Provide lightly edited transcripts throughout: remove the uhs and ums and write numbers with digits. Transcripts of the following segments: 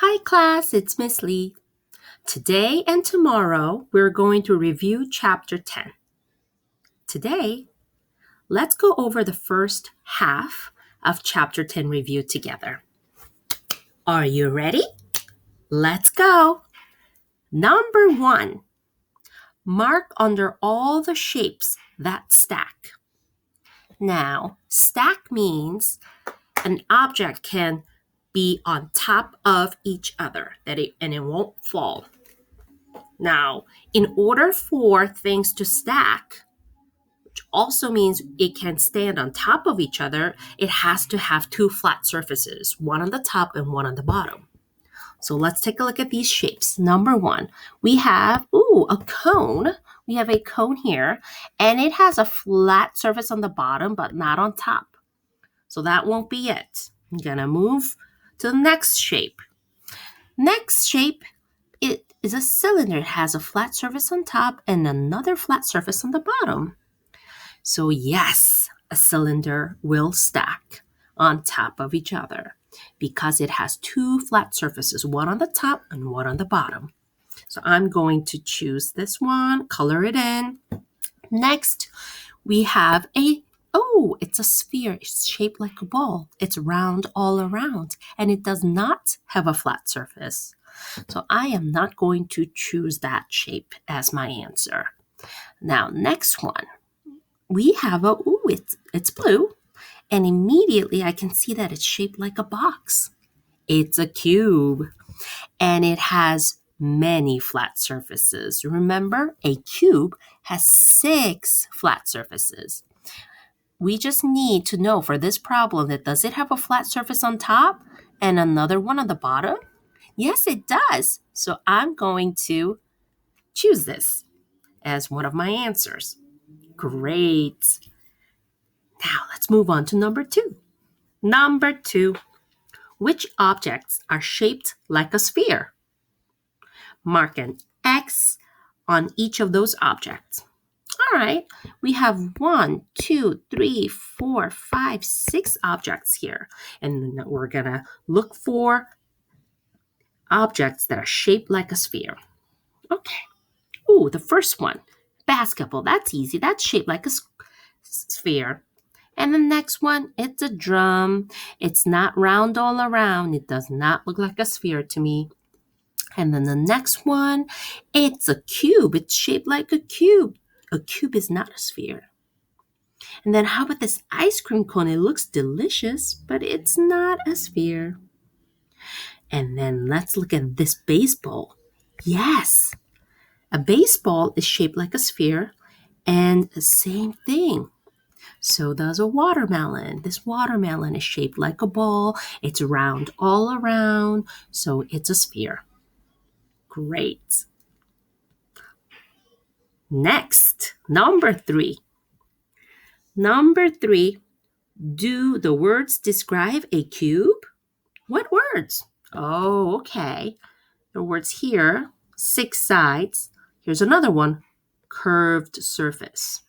Hi class, it's Miss Lee. Today and tomorrow, we're going to review Chapter 10. Today, let's go over the first half of Chapter 10 review together. Are you ready? Let's go. Number 1. Mark under all the shapes that stack. Now, stack means an object can be on top of each other and it won't fall. Now, in order for things to stack, which also means it can stand on top of each other, it has to have two flat surfaces, one on the top and one on the bottom. So let's take a look at these shapes. Number 1, we have, a cone. We have a cone here, and it has a flat surface on the bottom, but not on top. So that won't be it. I'm gonna move to the next shape. Next shape, it is a cylinder. It has a flat surface on top and another flat surface on the bottom. So yes, a cylinder will stack on top of each other because it has two flat surfaces, one on the top and one on the bottom. So I'm going to choose this one, color it in. Next, we have it's a sphere. It's shaped like a ball. It's round all around, and it does not have a flat surface. So I am not going to choose that shape as my answer. Now, next one. We have it's blue, and immediately I can see that it's shaped like a box. It's a cube, and it has many flat surfaces. Remember, a cube has 6 flat surfaces. We just need to know for this problem that does it have a flat surface on top and another one on the bottom? Yes, it does. So I'm going to choose this as one of my answers. Great. Now let's move on to number 2. Number 2, which objects are shaped like a sphere? Mark an X on each of those objects. All right, we have 1, 2, 3, 4, 5, 6 objects here. And we're going to look for objects that are shaped like a sphere. Okay. The first one, basketball. That's easy. That's shaped like a sphere. And the next one, it's a drum. It's not round all around. It does not look like a sphere to me. And then the next one, it's a cube. It's shaped like a cube. A cube is not a sphere. And then how about this ice cream cone? It looks delicious, but it's not a sphere. And then let's look at this baseball. Yes, a baseball is shaped like a sphere, and the same thing. So does a watermelon. This watermelon is shaped like a ball. It's round all around, so it's a sphere. Great. Next, number 3. Number 3, do the words describe a cube? What words? Oh, okay. The words here, 6 sides. Here's another one, curved surface.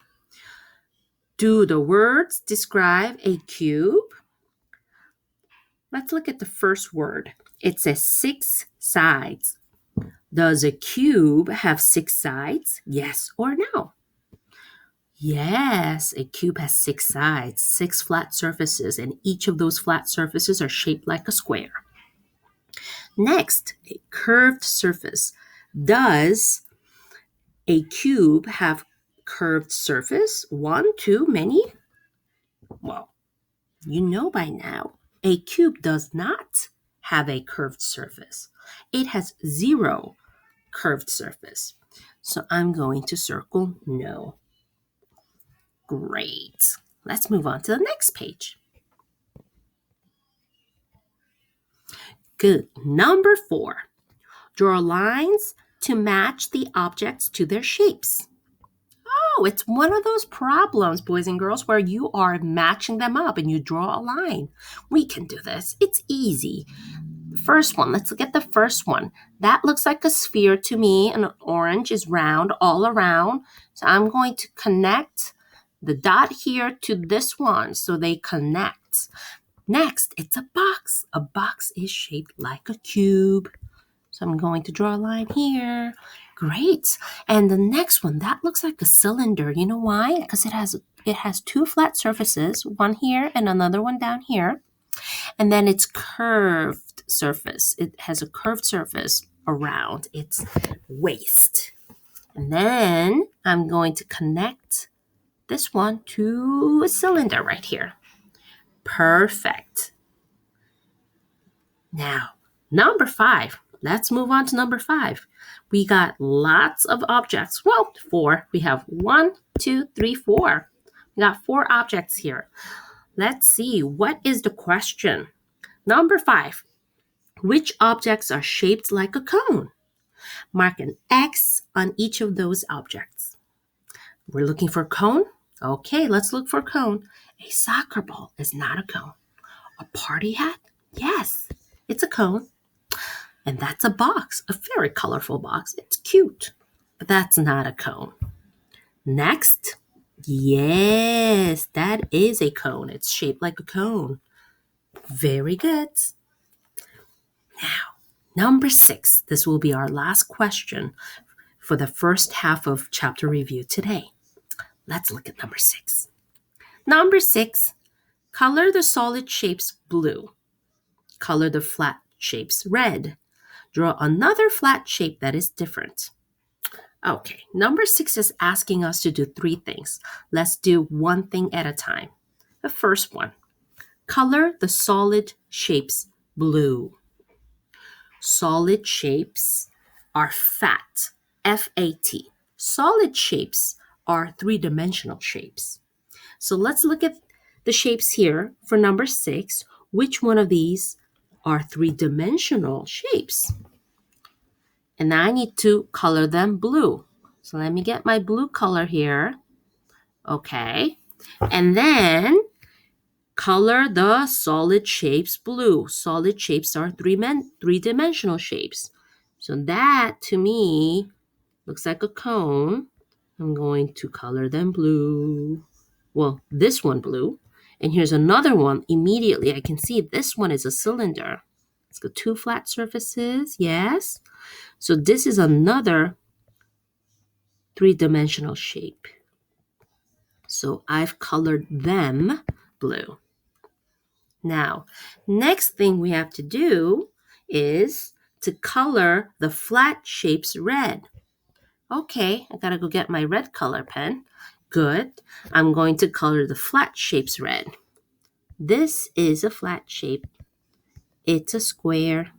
Do the words describe a cube? Let's look at the first word. It says 6 sides. Does a cube have 6 sides? Yes or no? Yes, a cube has 6 sides, 6 flat surfaces, and each of those flat surfaces are shaped like a square. Next, a curved surface. Does a cube have curved surface? 1, 2, many? Well, you know by now, a cube does not have a curved surface. It has 0 curved surface. So I'm going to circle no. Great. Let's move on to the next page. Good. Number 4. Draw lines to match the objects to their shapes. Oh, it's one of those problems, boys and girls, where you are matching them up and you draw a line. We can do this. It's easy. The first one, let's look at the first one. That looks like a sphere to me, and orange is round all around. So I'm going to connect the dot here to this one so they connect. Next, it's a box. A box is shaped like a cube. So I'm going to draw a line here. Great. And the next one, that looks like a cylinder. You know why? Because it has two flat surfaces, one here and another one down here. And then it's curved surface. It has a curved surface around its waist. And then I'm going to connect this one to a cylinder right here. Perfect. Now, number 5. Let's move on to number 5. We got lots of objects. Well, 4. We have 1, 2, 3, 4. We got 4 objects here. Let's see. What is the question? Number 5. Which objects are shaped like a cone? Mark an X on each of those objects. We're looking for cone? Okay, let's look for cone. A soccer ball is not a cone. A party hat? Yes, it's a cone. And that's a box, a very colorful box. It's cute, but that's not a cone. Next, yes, that is a cone. It's shaped like a cone. Very good. Now, number 6. This will be our last question for the first half of chapter review today. Let's look at number 6. Number 6, color the solid shapes blue. Color the flat shapes red. Draw another flat shape that is different. Okay, number 6 is asking us to do 3 things. Let's do one thing at a time. The first one, color the solid shapes blue. Solid shapes are fat, F-A-T. Solid shapes are 3-dimensional shapes. So let's look at the shapes here for number 6. Which one of these are 3-dimensional shapes? And I need to color them blue. So let me get my blue color here. Okay. And then color the solid shapes blue. Solid shapes are 3-dimensional shapes. So that, to me, looks like a cone. I'm going to color them blue. Well, this one blue. And here's another one. Immediately, I can see this one is a cylinder. It's got 2 flat surfaces. Yes. So this is another 3-dimensional shape. So I've colored them blue. Now, next thing we have to do is to color the flat shapes red. Okay, I gotta go get my red color pen. Good. I'm going to color the flat shapes red. This is a flat shape. It's a square.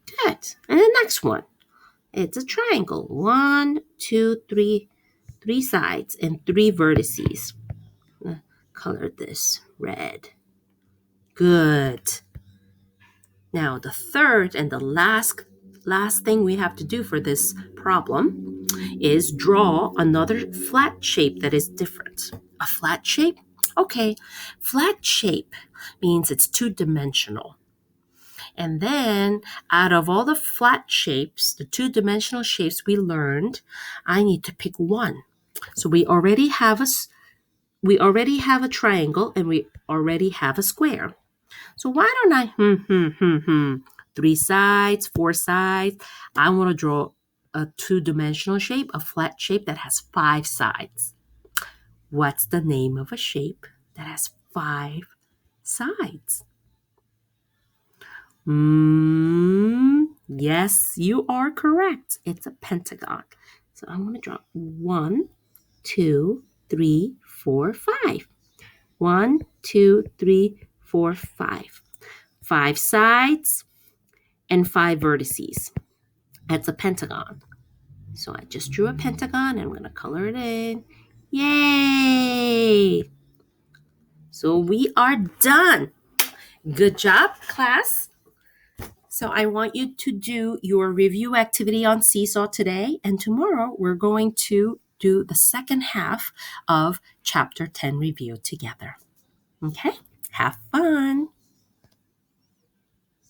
Good. And the next one. It's a triangle. 1, 2, 3. 3 sides and 3 vertices. Color this red. Good. Now the third and the last thing we have to do for this problem is draw another flat shape that is different. A flat shape? Okay, flat shape means it's 2-dimensional. And then out of all the flat shapes, the 2-dimensional shapes we learned, I need to pick one. So we already have a triangle and we already have a square. So why don't I 3 sides, 4 sides. I want to draw a 2-dimensional shape, a flat shape that has 5 sides. What's the name of a shape that has 5 sides? Yes, you are correct. It's a pentagon. So I'm going to draw 1, 2, 3, 4, 5. 1, 2, 3, 4, 5. 5 sides and 5 vertices. That's a pentagon. So I just drew a pentagon and I'm going to color it in. Yay! So we are done. Good job, class. So I want you to do your review activity on Seesaw today, and tomorrow we're going to do the second half of Chapter 10 review together. Okay? Have fun!